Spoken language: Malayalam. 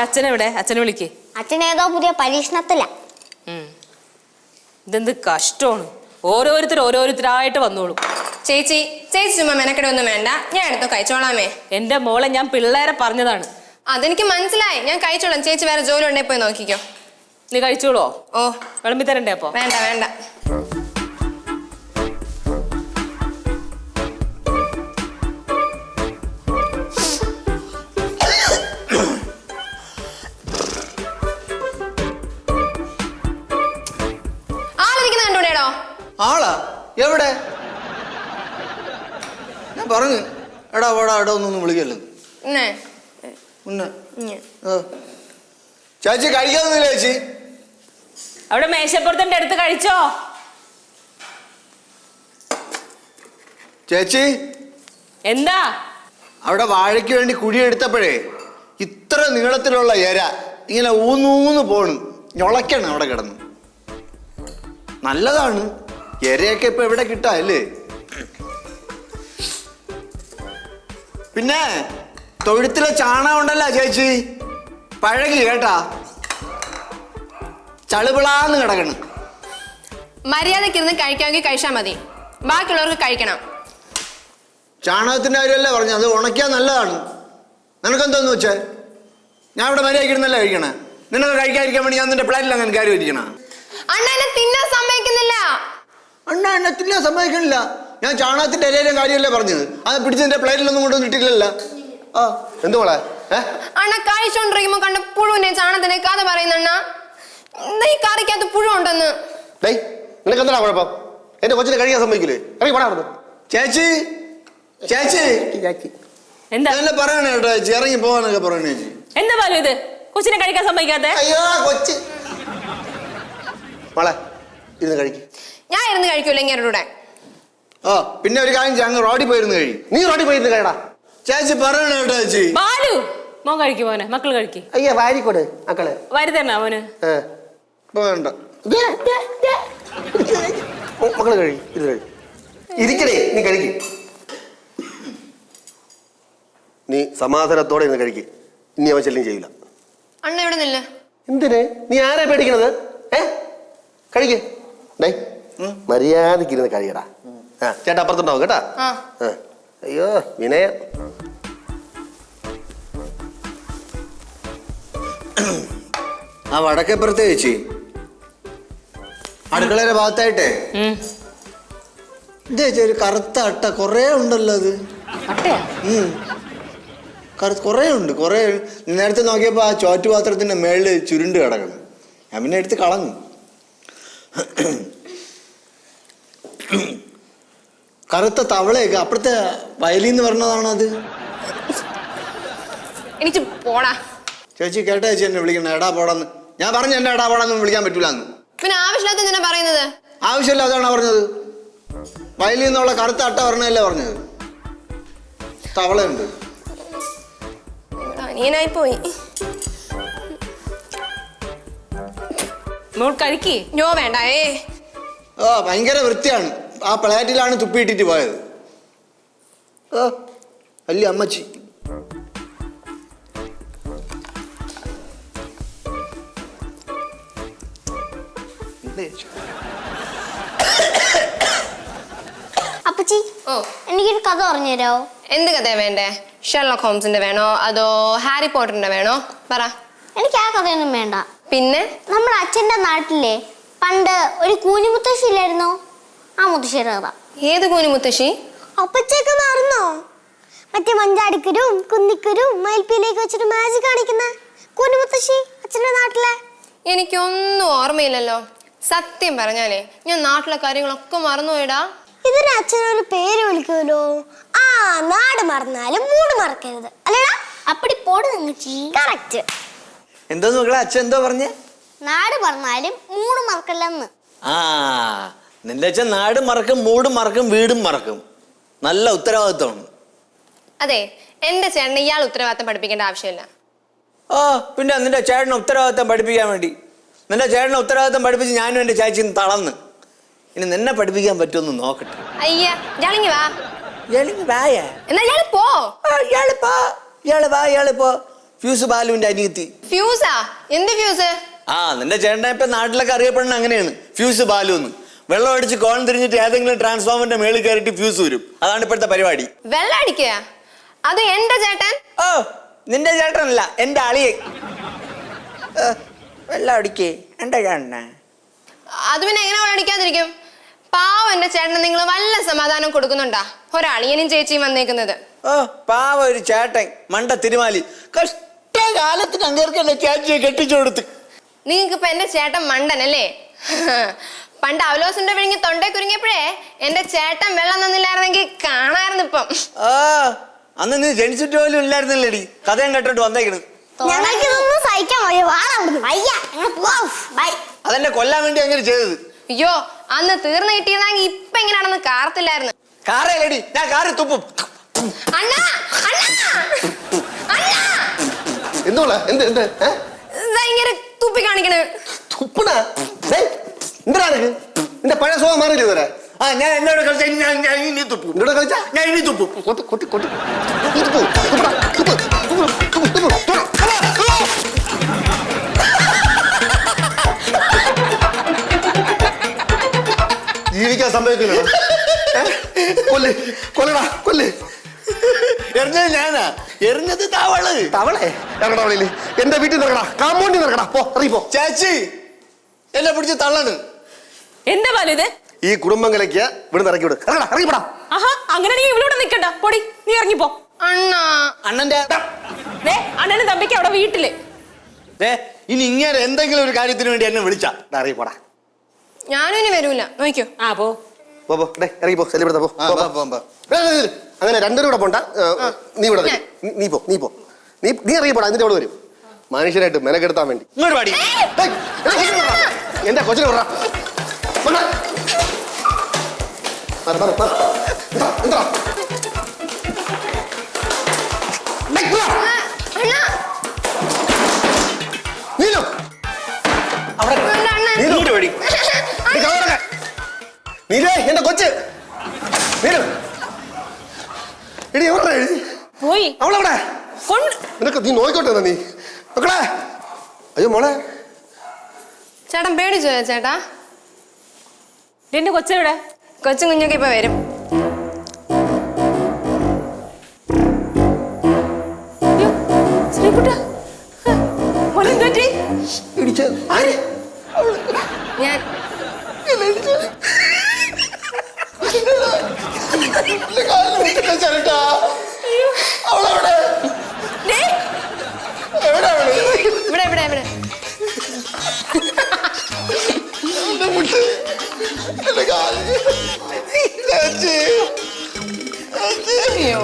അച്ഛനെവിടെ? അച്ഛനെ വിളിക്ക്. അച്ഛനേതോ പുതിയ പരീക്ഷണത്തില. ഇതെന്ത് കഷ്ടമാണ്. ഓരോരുത്തരായിട്ട് വന്നോളൂ. ചേച്ചി ചുമ്മാ മെനക്കെടൊന്നും വേണ്ട, ഞാൻ എടുത്തോ കഴിച്ചോളാമേ. എന്റെ മോളെ ഞാൻ പിള്ളേരെ പറഞ്ഞതാണ്. അതെനിക്ക് മനസ്സിലായി, ഞാൻ കഴിച്ചോളാം. ചേച്ചി വേറെ ജോലി ഉണ്ടെങ്കിൽ പോയി നോക്കിക്കോ. നീ കഴിച്ചോളോ? ഓ, വിളമ്പി തരണ്ടേ? അപ്പൊ വേണ്ട. ആളിരിക്കുന്ന കണ്ടൂടേടോ? ആളാ? എവിടെ? ഞാൻ പറഞ്ഞു എടാ ഒന്നൊന്നും വിളിക്കല്ലോ. ചേച്ചി കഴിക്കാന്നില്ല ചേച്ചി? അവിടെ മേശപ്പുറത്തിന്റെ അടുത്ത് കഴിച്ചോ? ചേച്ചി എന്താ? അവിടെ വാഴയ്ക്ക് വേണ്ടി കുഴിയെടുത്തപ്പോഴേ ഇത്ര നീളത്തിലുള്ള ഇര ഇങ്ങനെ ഊന്നൂന്ന് പോണ്, ഞൊളയ്ക്കണം അവിടെ കിടന്ന്. നല്ലതാണ്, ഇരയൊക്കെ ഇപ്പൊ എവിടെ കിട്ടാല്ലേ. പിന്നെ തൊഴുത്തിലെ ചാണകം ഉണ്ടല്ലോ ചേച്ചി, പഴകി കേട്ടാ, ചളുപിളാന്ന് കിടക്കണം. മര്യാദക്കിരുന്ന് കഴിക്കാമെങ്കിൽ കഴിച്ചാൽ മതി, ബാക്കിയുള്ളവർക്ക് കഴിക്കണം. ചാണകത്തിന്റെ കാര്യമല്ലേ പറഞ്ഞു, അത് ഉണക്കിയാൽ നല്ലതാണ്. നിനക്കെന്തോന്ന് വെച്ചേ? ഞാൻ ഇവിടെ മര്യാദക്കിരുന്നല്ലേ കഴിക്കണേ. നിനക്ക് കഴിക്കാതിരിക്കാൻ വേണ്ടി ഞാൻ നിന്റെ പ്ലേറ്റിൽ അങ്ങനെ കാര്യം ഇരിക്കണ? അണ്ണ എന്നെ തിന്നാൻ സമ്മതിക്കുന്നില്ല. അണ്ണ എന്നെ തിന്നാൻ സമ്മതിക്കണില്ല? ഞാൻ ചാണകത്തിന്റെ ഇലയിലും കാര്യമല്ലേ പറഞ്ഞത്, അത് പിടിച്ച് നിന്റെ പ്ലേറ്റിലൊന്നും കൊണ്ടൊന്നും ഇട്ടിട്ടില്ലല്ലോ. ആ എന്ത് മോളെ? അണ്ണ കഴിച്ചോണ്ടിരിക്കുമ്പോ കണ്ട പുഴുവിനെ ചാണകത്തിനെ കഥ പറയുന്ന അണ്ണ, ഈ കറിക്കകത്ത് പുഴു ഉണ്ടെന്ന്. നിനക്ക് എന്താ കുഴപ്പം? എന്റെ കൊച്ചിനെ കഴിക്കാൻ സമ്മതിക്കില്ലേ? ചേച്ചി എന്താ പറയണേ കേട്ടോ ചേച്ചി, ഇറങ്ങി പോവാനൊക്കെ പറയണേ ചേച്ചി. എന്താ പോലും ഇത് കൊച്ചിനെ കഴിക്കാൻ സമ്മതിക്കാതെ? അയ്യോ കൊച്ചി മോളെ ഇരുന്ന് കഴിക്കും. ഞാൻ ഇരുന്ന് കഴിക്കൂല ഇങ്ങനെ കൂടെ. ആ പിന്നെ ഒരു കാര്യം ചെയ്യ, അങ്ങ് റോഡിൽ പോയിരുന്നു കഴിയും. നീ റോഡിൽ പോയിരുന്നു കഴിയടാ. ചേച്ചി പറയണേ കേട്ടോ ചേച്ചി. ബാലു മോൻ കഴിക്കും, മോനെ മക്കള് കഴിക്കും. അയ്യ വാരിക്കൊട് മക്കള് വരുതന്നെ മോന്. വേണ്ട മക്കള് കഴി ഇരിക്കണേ, നീ കഴിക്കും. നീ സമാധാനത്തോടെ ഇന്ന് കഴിക്കും. ഇനി അവൻ ശല്യം ചെയ്യില്ല. അണ്ണ എവിടെ നില്ല? എന്തിന്? നീ ആരെ പേടിക്കണത്? കഴിക്കേ മര്യാദക്കിരുന്ന് കഴിയടാ. ചേട്ടാ അപ്പുറത്തുണ്ടാവും കേട്ടാ. അയ്യോ വിനയം. ആ വടക്കേപ്പുറത്തെ ചേച്ചി അടുക്കളയുടെ ഭാഗത്തായിട്ടേ ഇത് ചേച്ചി ഒരു കറുത്ത അട്ട കൊറേ ഉണ്ടല്ലോ. അത് കൊറേ ഉണ്ട്, കൊറേ. നേരത്തെ നോക്കിയപ്പോ ആ ചോറ്റുപാത്രത്തിന്റെ മേളില് ചുരുണ്ട് കിടക്കണം. ഞാൻ പിന്നെ എടുത്ത് കളഞ്ഞു. കറുത്ത തവളയൊക്കെ അപ്പുറത്തെ വയലിന്ന് പറഞ്ഞതാണോ അത്? എനിക്ക് പോടാ. ചേച്ചി കേട്ടാ ചേച്ചി എന്നെ വിളിക്കണ എടാ പോടാന്ന്. ഞാൻ പറഞ്ഞു എന്നെ എടാ പോടാന്ന് വിളിക്കാൻ പറ്റൂലെന്ന്. പിന്നെ ആവശ്യമില്ലാത്ത എന്തിനാ പറയുന്നത്? ആവശ്യമില്ല അതാണ് പറഞ്ഞത്. വയലിൽ നിന്നുള്ള കറുത്ത അട്ട പറഞ്ഞല്ലേ പറഞ്ഞത്. തവളയുണ്ട്. അനിയനായി പോയി. യോ വേണ്ട. ഭയങ്കര വൃത്തിയാണ്. ആ പ്ലേറ്റിലാണ് തുപ്പിയിട്ടിട്ട് പോയത്. അല്ലേ അമ്മച്ചി? അപ്പച്ചി എനിക്കൊരു കഥ പറഞ്ഞു തരാമോ? എന്ത് കഥയാ വേണ്ടേ? ഷെർലോക്ക് ഹോംസിന്റെ വേണോ അതോ ഹാരി പോട്ടറിന്റെ വേണോ? പറ. എനിക്ക് ആ കഥയൊന്നും വേണ്ട. പിന്നെ നമ്മുടെ അച്ഛന്റെ നാട്ടിലെ പണ്ട് ഒരു കൂനിമുത്തശ്ശി ഇല്ലായിരുന്നോ? ആ മുത്തശ്ശിയുടെ കഥ. ഏത് കൂനിമുത്തശ്ശി? അപ്പച്ചൊക്കെ മറന്നോ? മറ്റേ മഞ്ചാടിക്കരും കുന്നിക്കരും മയിൽപ്പീലേക്ക് വെച്ചിട്ട് മാജിക് കാണിക്കുന്ന കൂനിമുത്തശ്ശി അച്ഛന്റെ നാട്ടിലെ. എനിക്കൊന്നും ഓർമ്മയില്ലല്ലോ. സത്യം പറഞ്ഞാലേ ഞാൻ നാട്ടിലെ കാര്യങ്ങളൊക്കെ മറന്നുപോയിടാ. ഇതിന് അച്ഛനൊരു പേര് വിളിക്കുമല്ലോ. ആ നാട് മറന്നാലും മൂട് മറക്കരുത് അല്ലേടാ? അപ്പടി പോട് നിങ്ങച്ചി. കറക്റ്റ്. എന്തോ മക്കളെ അച്ഛൻ എന്തോ പറഞ്ഞേ? നാട് മറന്നാലും മൂട് മറക്കല്ലെന്ന്. ആ നിന്റെ അച്ഛൻ നാട് മറക്കും, മൂട് മറക്കും, വീടും മറക്കും. നല്ല ഉത്തരവാദിത്വമാണ്. അതെ, എന്റെ ചേട്ടന് ഇയാൾ ഉത്തരവാദിത്തം പഠിപ്പിക്കേണ്ട ആവശ്യമില്ല. പിന്നെ നിന്റെ ചേട്ടനെ ഉത്തരവാദിത്തം പഠിപ്പിക്കാൻ വേണ്ടി നിന്റെ ചേട്ടനെ ഉത്തരവാദിത്തം പഠിപ്പിച്ച് ഞാനും എന്റെ ചേച്ചിന്ന് തളർന്ന്. ഇനി നിന്നെ പഠിപ്പിക്കാൻ പറ്റുമെന്ന് നോക്കട്ടെ. അയ്യാ ജാളിങ്ങി വാ. വായ എന്നാ ഇയാള് പോ. ഇയാള് പോ. ഫ്യൂസ് ബാലുവിന്റെ അനിയത്തി. ഫ്യൂസാ? എന്ത് ഫ്യൂസ്? ആ നിന്റെ ചേട്ടനെ ഇപ്പൊ നാട്ടിലൊക്കെ അറിയപ്പെടുന്ന അങ്ങനെയാണ്, ഫ്യൂസ് ബാലു എന്ന്. വെള്ളം അടിച്ച് കോൺ തിരിഞ്ഞിട്ട് ഏതെങ്കിലും ട്രാൻസ്ഫോമറിന്റെ മേളിൽ കയറിയിട്ട് ഫ്യൂസ് വരും. അതാണ് ഇപ്പോഴത്തെ പരിപാടി. വെള്ളം അടിക്കുക? അത് എന്റെ ചേട്ടൻ? ഓ നിന്റെ ചേട്ടനല്ല, എന്റെ അളിയെ. വെള്ളം അടിക്കേ എന്റെ ചേട്ടനെ. അത് പിന്നെ എങ്ങനെ വെള്ളം അടിക്കാതിരിക്കും? പാവം എന്റെ ചേട്ടന് നിങ്ങൾ വല്ല സമാധാനം കൊടുക്കുന്നുണ്ടാ? ഒരളിയനും ചേച്ചിയും വന്നേക്കുന്നത്. ഓ പാവ ഒരു ചേട്ടൻ, മണ്ട തിരുമാലി. കഷ്ടകാലത്തിന് അങ്ങേർക്ക് എന്നെ ചേച്ചിയെ കെട്ടിച്ചു കൊടുത്ത്. നിങ്ങൾക്ക് ഇപ്പൊ എന്റെ ചേട്ടൻ മണ്ടനല്ലേ? പണ്ട് അവലോസിന്റെ വിഴുങ്ങി തൊണ്ടേ കുരുങ്ങിയപ്പോഴേ എന്റെ ചേട്ടൻ വെള്ളം തന്നില്ലായിരുന്നെങ്കിൽ കാണായിരുന്നു ഇപ്പം. ആ അന്ന് നീ ജനിച്ചിട്ട് പോലും ഇല്ലായിരുന്നില്ലേടി, കഥയും കേട്ടോട്ട് വന്നേക്കണ്. ഞങ്ങൾക്കിതൊന്നും സഹിക്കാൻ വയ്യ. അതെന്നെ കൊല്ലാൻ വേണ്ടി അങ്ങനെ ചെയ്തത്. അയ്യോ അന്ന് തീർന്നു കിട്ടിയിരുന്നെങ്കിൽ ഇപ്പൊ എങ്ങനെയാണെന്ന് കാർത്തില്ലായിരുന്നു. കാറേലടി, ഞാൻ കാറിൽ തുപ്പും. അണ്ണാ അണ്ണാ അണ്ണാ എന്തോളാ എന്ത് എന്ത് ഇങ്ങനെ തുപ്പി കാണിക്കണേ. തുപ്പണ എന്താ നിന്റെ പഴയ സ്വഭാവം മാറിയില്ലേ ഇതുവരെ? ആ ഞാൻ എന്നോട് കളിച്ച ഞാൻ ഇനി തുപ്പും. എന്നോട് കളിച്ചാ ഞാൻ ഇനി തുപ്പും. കൊട്ടി കൊട്ടി കൊട്ടി തുപ്പ് തുപ്പടാ തുപ്പ് തുപ്പ് തുപ്പ് തുപ്പ്. ജീവിക്കാൻ സംഭവിക്കില്ല. കൊല്ല് കൊല്ലടാ കൊല്ല്. എറിഞ്ഞത് ഞാനാ, എറിഞ്ഞത് തവള്. തവളെ ഇറങ്ങടാ അവളില്. എന്റെ വീട്ടിൽ നിറക്കടാ, കാമ്പൗണ്ടിൽ നിറക്കടാ. പോ ഇറങ്ങിപ്പോ. ചേച്ചി എന്നെ പിടിച്ച് തള്ളണ്. എന്താ ബാലു ഇത്? ഈ കുടുംബങ്ങളേക്ക് ഇവിടെ ഇറക്കി വിട്. ഇറങ്ങടാ ഇറങ്ങിപ്പോടാ. ആഹാ അങ്ങനെയാണെങ്കിൽ ഇവളോട് നിക്കണ്ട, പൊടി നീ ഇറങ്ങിപ്പോ. അണ്ണാ അണ്ണന്റെ അണ്ണനും തമ്പിക്ക് അവിടെ വീട്ടില്. ഇനി ഇങ്ങനെ എന്തെങ്കിലും ഒരു കാര്യത്തിന് വേണ്ടി എന്നെ വിളിച്ചാ ഇറങ്ങിപ്പോടാ. ഞാനും ഇനി വരൂല, നോക്കിയോ. ആ പോ. പോ പോ ഇറങ്ങിപ്പോ. സെലിബ്രേറ്റ് പോ. അങ്ങനെ രണ്ടുപേരും കൂടെ പോണ്ട. നീ ഇവിടെ നിൽക്ക്. നീ പോ നീ പോ നീ ഇറങ്ങിപ്പോടാ. എന്നിട്ട് ഇവിടെ വരും മനുഷ്യരായിട്ട് മെനക്കെടുത്താൻ വേണ്ടി. ഇങ്ങോട്ട് പാടി. എന്റെ കൊച്ചിനെ വിടറാ. നീലേ എന്റെ കൊച്ച് നീല എടി എവിടെ എഴുതി പോയി അവളെവിടെ? നിനക്ക് നീ നോയിക്കോട്ടെ നീ മക്കളെ. അയ്യോ മോളെ. ചേട്ടൻ പേടിച്ചോ ചേട്ടാ? എന്റെ കൊച്ചെവിടെ? കൊച്ചും കുഞ്ഞൊക്കെ ഇപ്പൊ വരും. ഞാൻ ഇവിടെ ഇവിടെ ഇവിടെ അയ്യോ